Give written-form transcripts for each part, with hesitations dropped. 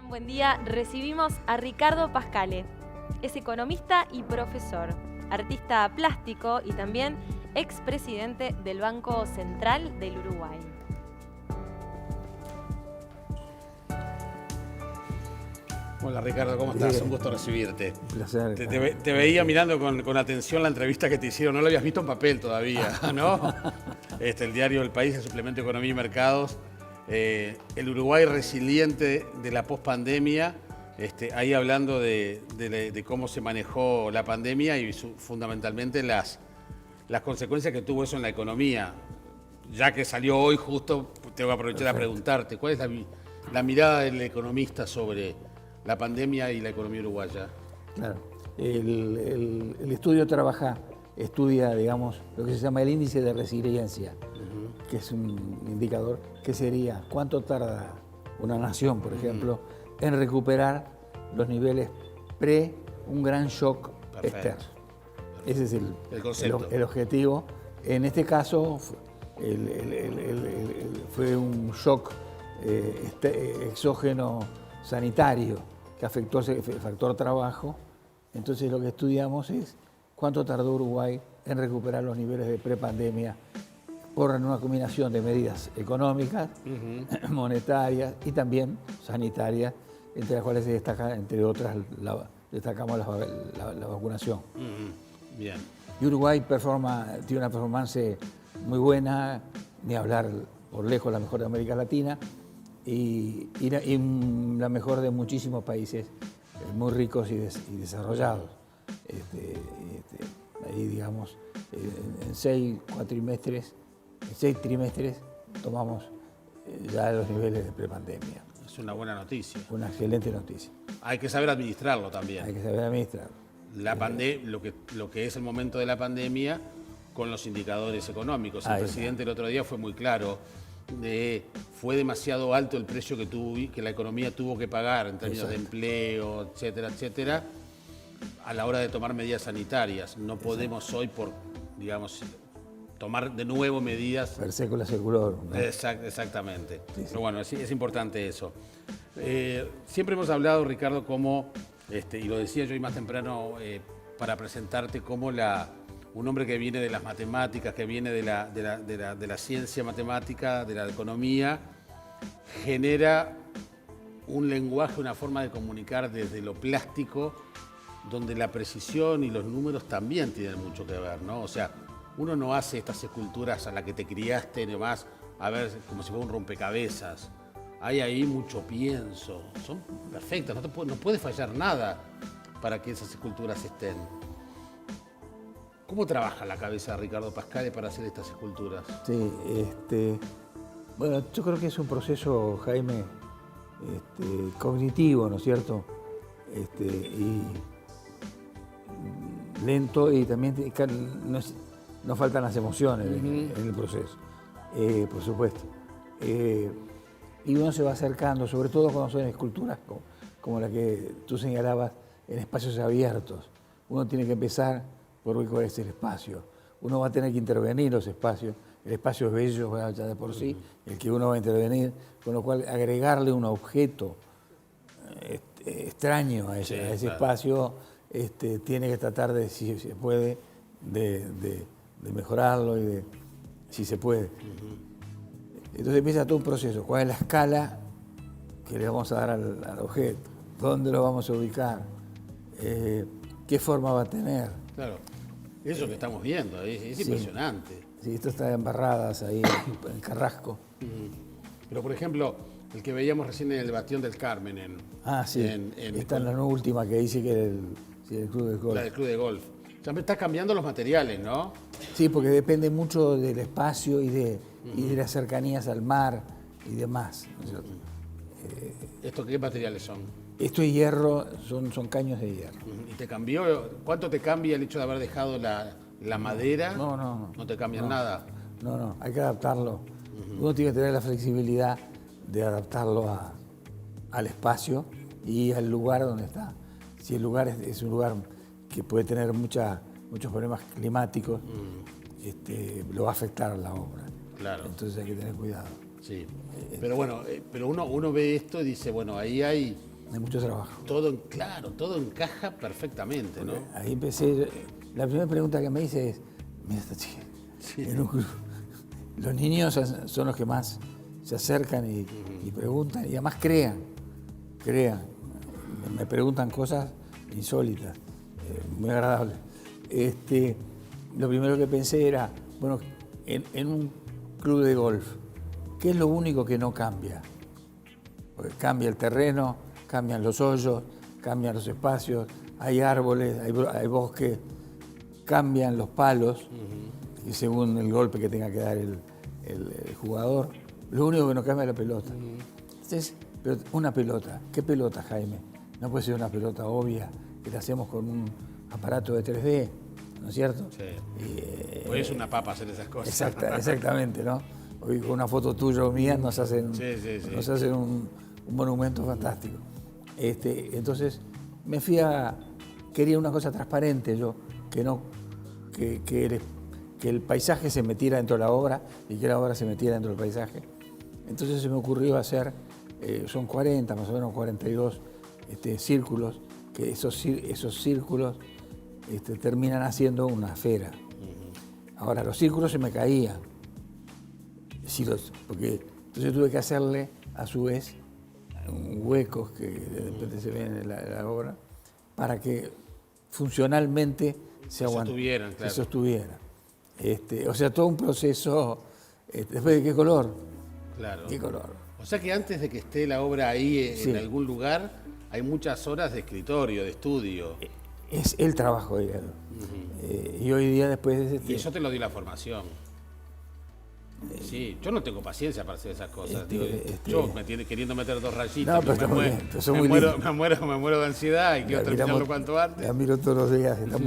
Buen día, recibimos a Ricardo Pascale. Es economista y profesor, artista plástico y también expresidente del Banco Central del Uruguay. Hola Ricardo, ¿cómo estás? Un gusto recibirte. Un placer. Te veía mirando con atención la entrevista que te hicieron, no lo habías visto en papel todavía, ¿no? El diario El País, el suplemento Economía y Mercados, el Uruguay resiliente de la pospandemia, ahí hablando de cómo se manejó la pandemia y fundamentalmente las consecuencias que tuvo eso en la economía. Ya que salió hoy justo, tengo que aprovechar a preguntarte, ¿cuál es la mirada del economista sobre la pandemia y la economía uruguaya? Claro. El estudio estudia, digamos, lo que se llama el índice de resiliencia, que es un indicador que sería cuánto tarda una nación, por ejemplo, en recuperar los niveles pre un gran shock externo. Ese es el concepto. El objetivo. En este caso fue un shock exógeno sanitario que afectó el factor trabajo. Entonces lo que estudiamos es cuánto tardó Uruguay en recuperar los niveles de prepandemia por una combinación de medidas económicas, monetarias y también sanitarias, entre las cuales se destaca, entre otras, destacamos la vacunación. Bien. Y Uruguay tiene una performance muy buena, ni hablar por lejos la mejor de América Latina, y la mejor de muchísimos países muy ricos y desarrollados. Ahí, digamos, en 6 trimestres tomamos ya los niveles de prepandemia. Es una buena noticia. Una excelente noticia. Hay que saber administrarlo también. Hay que saber administrarlo. Lo que es el momento de la pandemia con los indicadores económicos. El presidente el otro día fue muy claro. Fue demasiado alto el precio que la economía tuvo que pagar en términos de empleo, etcétera, etcétera, a la hora de tomar medidas sanitarias. No podemos hoy, tomar de nuevo medidas. Per secula seculorum, ¿no? Exactamente. Sí. Pero bueno, es importante eso. Siempre hemos hablado, Ricardo, como, y lo decía yo hoy más temprano para presentarte, como un hombre que viene de las matemáticas, que viene de la ciencia matemática, de la economía, genera un lenguaje, una forma de comunicar desde lo plástico, donde la precisión y los números también tienen mucho que ver, ¿no? O sea, uno no hace estas esculturas a las que te criaste nomás, a ver, como si fuera un rompecabezas. Hay ahí mucho pienso, son perfectas, no puede fallar nada para que esas esculturas estén. ¿Cómo trabaja la cabeza de Ricardo Pascale para hacer estas esculturas? Sí, bueno, yo creo que es un proceso, Jaime, cognitivo, ¿no es cierto? Y lento, y también no faltan las emociones en el proceso, por supuesto. Y uno se va acercando, sobre todo cuando son esculturas como la que tú señalabas, en espacios abiertos. Uno tiene que empezar por ver cuál es el espacio. Uno va a tener que intervenir los espacios. El espacio es bello ya de por sí, el que uno va a intervenir, con lo cual agregarle un objeto extraño a ese espacio, tiene que tratar de, si se puede, de mejorarlo y si se puede. Entonces empieza todo un proceso. ¿Cuál es la escala que le vamos a dar al objeto? ¿Dónde lo vamos a ubicar? ¿Qué forma va a tener? Claro. Eso que estamos viendo, es impresionante. Sí, esto está en Barradas, ahí en Carrasco. Pero, por ejemplo, el que veíamos recién en el Bastión del Carmen. Esta es la última que dice que el Club de Golf. La del Club de Golf. También está cambiando los materiales, ¿no? Sí, porque depende mucho del espacio y de las cercanías al mar y demás, ¿no es cierto? ¿Esto qué materiales son? Esto es hierro, son caños de hierro. ¿Y te cambió? ¿Cuánto te cambia el hecho de haber dejado la madera? No. ¿No te cambia nada? No, hay que adaptarlo. Uno tiene que tener la flexibilidad de adaptarlo al espacio y al lugar donde está. Si el lugar es un lugar que puede tener muchos problemas climáticos, lo va a afectar la obra. Claro. Entonces hay que tener cuidado. Sí. Pero bueno, uno ve esto y dice, bueno, ahí hay Hay mucho trabajo. Claro, todo encaja perfectamente, ¿no? Ahí empecé. La primera pregunta que me hice es: mira esta chica. Sí. En un club. Los niños son los que más se acercan y preguntan, y además crean. Me preguntan cosas insólitas, muy agradables. Lo primero que pensé era, bueno, en un club de golf, ¿qué es lo único que no cambia? Porque cambia el terreno, cambian los hoyos, cambian los espacios, hay árboles, hay bosques, cambian los palos, y según el golpe que tenga que dar el jugador, lo único que no cambia es la pelota. Entonces, pero una pelota, ¿qué pelota, Jaime? No puede ser una pelota obvia que la hacemos con un aparato de 3D, ¿no es cierto? Sí. Hoy es una papa hacer esas cosas. Exactamente, ¿no? Hoy con una foto tuya o mía nos hacen, nos hacen un monumento fantástico. Entonces me quería una cosa transparente yo, que el paisaje se metiera dentro de la obra y que la obra se metiera dentro del paisaje. Entonces se me ocurrió hacer, son 40, más o menos 42 círculos, que esos círculos terminan haciendo una esfera. Ahora, los círculos se me caían, porque entonces tuve que hacerle, a su vez, huecos que de repente se ven en la obra, para que funcionalmente se sostuviera. O sea, todo un proceso. Después, ¿de qué color? Claro. ¿Qué color? O sea que antes de que esté la obra ahí en algún lugar, hay muchas horas de escritorio, de estudio. Es el trabajo de él. Y hoy día después... Y eso te lo dio la formación. Sí, yo no tengo paciencia para hacer esas cosas. Yo queriendo meter 2 rayitas, me muero de ansiedad y quiero terminarlo cuanto antes. La miro todos los días, están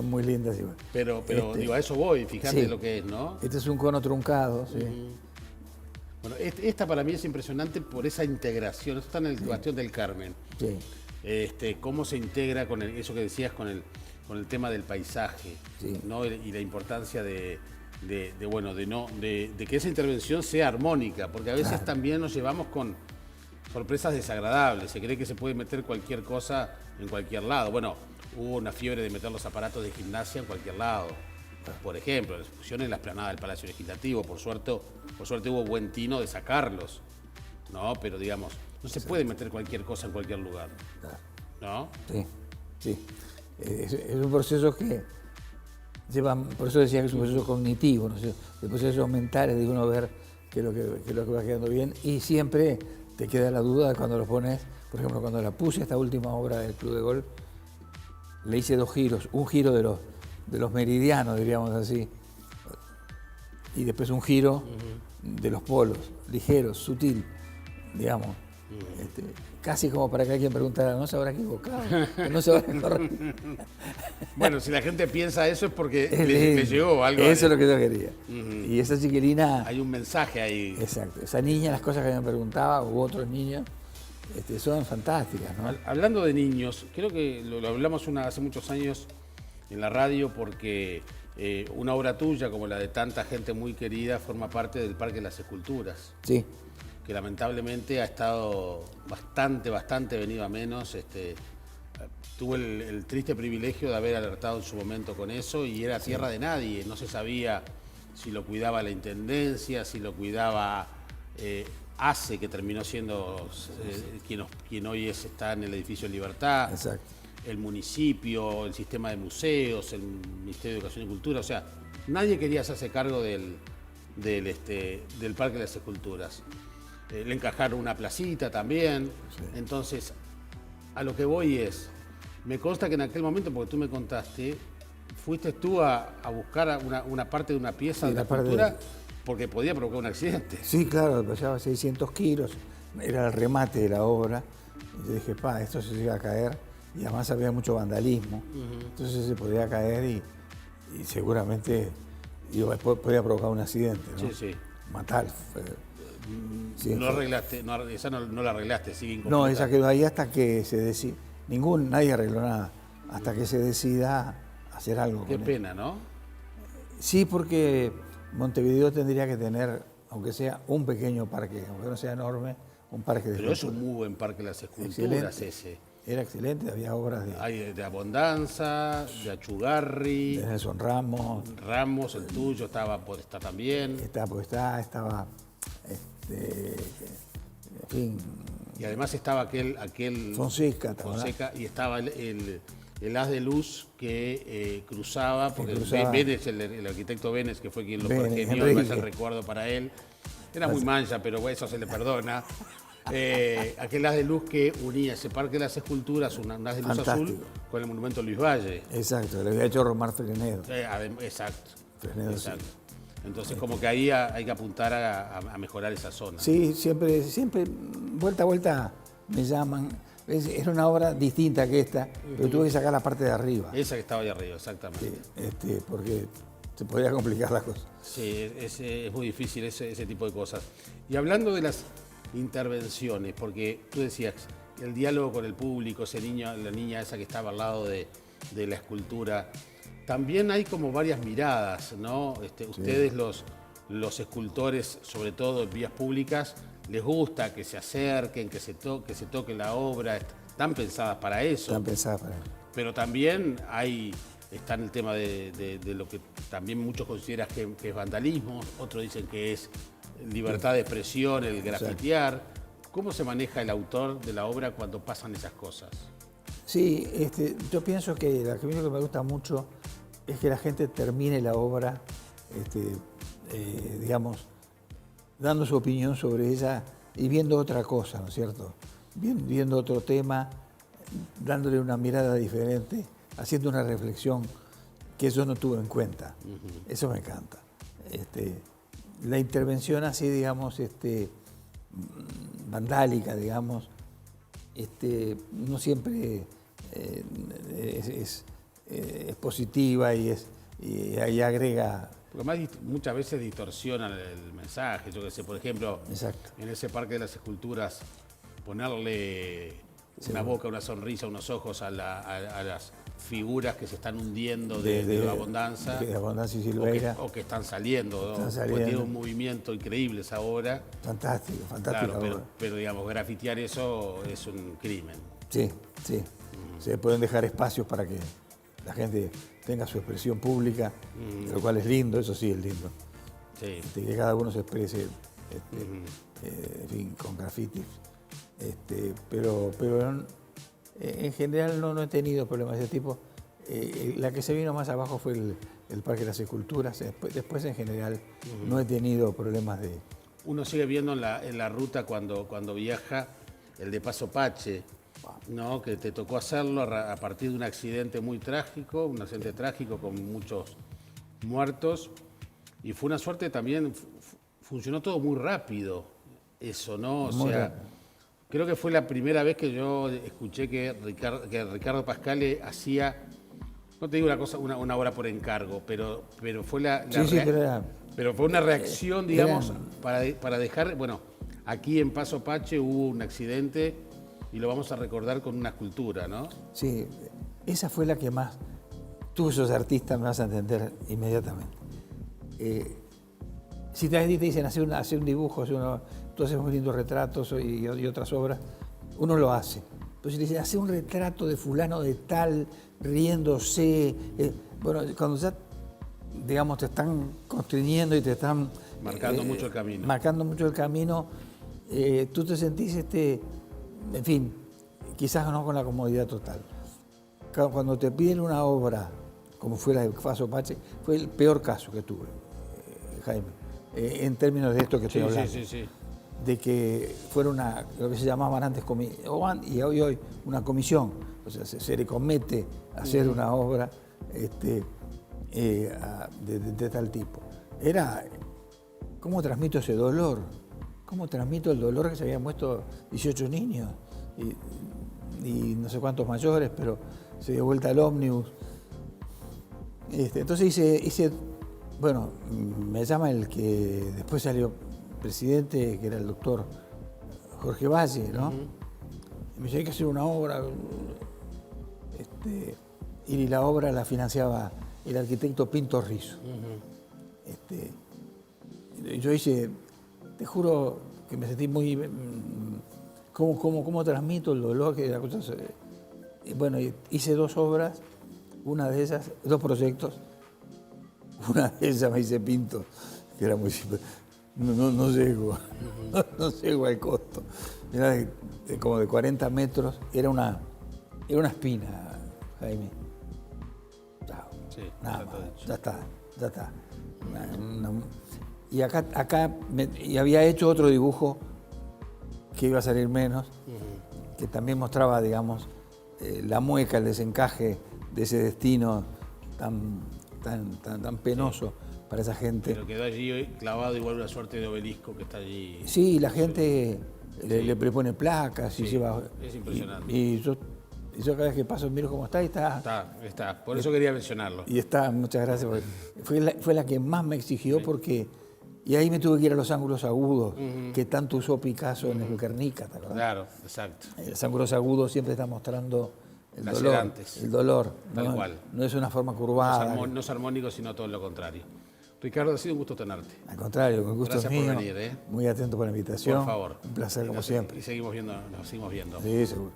muy lindas igual. Pero digo, a eso voy, fíjate lo que es, ¿no? Este es un cono truncado, sí. Bueno, esta para mí es impresionante por esa integración. Esto está en el Bastión del Carmen. Sí. Cómo se integra con eso que decías con el tema del paisaje, ¿no? Y la importancia de que esa intervención sea armónica, porque a veces también nos llevamos con sorpresas desagradables. Se cree que se puede meter cualquier cosa en cualquier lado. Bueno, hubo una fiebre de meter los aparatos de gimnasia en cualquier lado. Por ejemplo, la discusión en la explanada del Palacio Legislativo, por suerte hubo buen tino de sacarlos, ¿no? Pero digamos, no se puede meter cualquier cosa en cualquier lugar, ¿no? Sí. Es un proceso que lleva, por eso decía que es un proceso cognitivo, ¿no? El proceso mental es de uno ver qué es lo que va quedando bien, y siempre te queda la duda cuando lo pones. Por ejemplo, cuando la puse esta última obra del Club de Golf, le hice 2 giros, un giro de los meridianos, diríamos así, y después un giro de los polos, ligero, sutil, digamos. Casi como para que alguien preguntara, ¿no se habrá equivocado? ¿No se habrá corregido? Bueno, si la gente piensa eso es porque le llegó algo. Eso es lo que yo quería. Y esa chiquilina... Hay un mensaje ahí. Exacto. Esa niña, las cosas que me preguntaba, u otros niños, son fantásticas, ¿no? Hablando de niños, creo que lo hablamos hace muchos años en la radio, porque una obra tuya, como la de tanta gente muy querida, forma parte del Parque de las Esculturas. Sí. Que lamentablemente ha estado bastante venido a menos. Tuve el triste privilegio de haber alertado en su momento con eso, y era tierra de nadie. No se sabía si lo cuidaba la Intendencia, si lo cuidaba ACE, que terminó siendo quien hoy está en el edificio Libertad. Exacto. El municipio, el sistema de museos, el Ministerio de Educación y Cultura. O sea, nadie quería hacerse cargo del Parque de las Esculturas. Le encajaron una placita también. Sí. Entonces, a lo que voy es, me consta que en aquel momento, porque tú me contaste, fuiste tú a buscar una parte de una pieza de la escultura porque podía provocar un accidente. Sí, claro, pesaba 600 kilos, era el remate de la obra. Y yo dije, esto se iba a caer, y además había mucho vandalismo. Entonces se podía caer y seguramente podía provocar un accidente, ¿no? Sí. Matar. Sí, no arreglaste, esa no la arreglaste, sigue incompleta. No, esa quedó ahí hasta que se decida. Nadie arregló nada, hasta que se decida hacer algo. Qué pena, ¿no? Sí, porque Montevideo tendría que tener, aunque sea un pequeño parque, aunque no sea enorme, un parque de Pero es esculturas. un muy buen parque de las esculturas Excelente. ese. Era excelente, había obras Hay de Abondanza, de Achugarri, de Nelson Ramos, Ramos, el tuyo puede estar también. estaba, en fin, Y además estaba aquel Fonseca, ¿te acordás? Fonseca, y estaba el haz de luz que cruzaba, porque cruzaba. Benes, el arquitecto Benes, que fue quien lo Benes, pergenió, Enrique. además el recuerdo para él. Era muy mancha, pero bueno, eso se le perdona. Aquel haz de luz que unía ese parque de las esculturas, un haz de luz Fantástico. azul, con el monumento Luis Valle. Exacto, le había hecho Romar Frenedo. Exacto. Frenedo, Exacto. Entonces, como que ahí hay que apuntar a mejorar esa zona. Sí, siempre, vuelta a vuelta me llaman. Era una obra distinta que esta, pero tuve que sacar la parte de arriba, Esa que estaba ahí arriba, exactamente. porque se podía complicar las cosas. Sí, es muy difícil ese tipo de cosas. Y hablando de las intervenciones, porque tú decías, el diálogo con el público, la niña esa que estaba al lado de la escultura, también hay como varias miradas, ¿no? Ustedes los escultores, sobre todo en vías públicas, les gusta que se acerquen, que se toque la obra, están pensadas para eso. Están pensadas para él. Pero también está en el tema de lo que también muchos consideran que es vandalismo, otros dicen que es libertad de expresión, el grafitear. ¿Cómo se maneja el autor de la obra cuando pasan esas cosas? Sí, yo pienso que lo que me gusta mucho es que la gente termine la obra, digamos, dando su opinión sobre ella y viendo otra cosa, ¿no es cierto? Viendo otro tema, dándole una mirada diferente, haciendo una reflexión que yo no tuve en cuenta. Eso me encanta. La intervención así, digamos, vandálica, digamos, no siempre es positiva y ahí agrega. Porque además muchas veces distorsionan el mensaje. Yo qué sé, por ejemplo, Exacto. en ese parque de las esculturas, ponerle una boca, una sonrisa, unos ojos a las figuras que se están hundiendo de la Abondanza. De Abondanza y Silveira. O que están saliendo. Están ¿no? saliendo. Porque tiene un movimiento increíble esa obra. Fantástico, Claro, obra. pero digamos, grafitear eso es un crimen. Sí. Se pueden dejar espacios para que la gente tenga su expresión pública, lo cual es lindo, eso sí es lindo. Sí. Que cada uno se exprese en fin, con grafitis. Pero en general no he tenido problemas de ese tipo. La que se vino más abajo fue el Parque de las Esculturas. Después en general no he tenido problemas de... Uno sigue viendo en la ruta cuando viaja el de Paso Pache, ¿no? Que te tocó hacerlo a partir de un accidente muy trágico, un accidente trágico con muchos muertos. Y fue una suerte también, funcionó todo muy rápido, eso, ¿no? O Muy sea, rápido. creo que fue la primera vez que yo escuché que Ricardo Pascale hacía, no te digo una obra por encargo, pero fue pero fue una reacción, digamos, para dejar, bueno, aquí en Paso Pache hubo un accidente y lo vamos a recordar con una escultura, ¿no? Sí, esa fue la que más... Tú sos artista, me vas a entender inmediatamente. Si te dicen hacer un dibujo, tú haces muy lindos retratos y otras obras, uno lo hace. Pero si te dicen, hace un retrato de fulano de tal, riéndose, bueno, cuando ya, digamos, te están constriñendo y te están... Marcando mucho el camino. Marcando mucho el camino, tú te sentís, en fin, quizás no con la comodidad total. Cuando te piden una obra, como fue la de Paso Pache, fue el peor caso que tuve, Jaime, en términos de esto que estoy hablando. Sí. De que fuera lo que se llamaban antes, y hoy una comisión, o sea, se le comete hacer una obra de tal tipo. Era, ¿cómo transmito ese dolor? ¿Cómo transmito el dolor que se habían muerto 18 niños? Y no sé cuántos mayores, pero se dio vuelta el ómnibus. Entonces hice, bueno, me llama el que después salió presidente, que era el doctor Jorge Valle, ¿no? Y me dice, hay que hacer una obra. Y la obra la financiaba el arquitecto Pinto Rizzo. Yo hice, te juro, que me sentí muy... ¿Cómo transmito el dolor? Que la cosa bueno, hice 2 obras, una de ellas, 2 proyectos. Una de ellas me hice Pinto, que era muy simple. No llego, no llego al costo. Era como de 40 metros, era una espina, Jaime. Chao. Sí, Nada está todo más, dicho. ya está. Y acá y había hecho otro dibujo que iba a salir menos, que también mostraba, digamos, la mueca, el desencaje de ese destino tan penoso para esa gente. Pero quedó allí clavado igual una suerte de obelisco que está allí. Sí, la gente le pone placas y Sí, lleva... es impresionante. Y yo cada vez que paso miro cómo está y está... Está. Por eso quería mencionarlo. Y está, muchas gracias. Fue la que más me exigió porque... Y ahí me tuve que ir a los ángulos agudos, que tanto usó Picasso en el Guernica, ¿te acordás? Claro, exacto. Los ángulos agudos siempre están mostrando el dolor. Lacerantes. El dolor. Tal cual. No es una forma curvada. No es armónico, sino todo lo contrario. Ricardo, ha sido un gusto tenerte. Al contrario, con gusto Gracias mío. por venir, ¿eh? Muy atento por la invitación. Por favor. Un placer como siempre. Y nos seguimos viendo. Sí, seguro.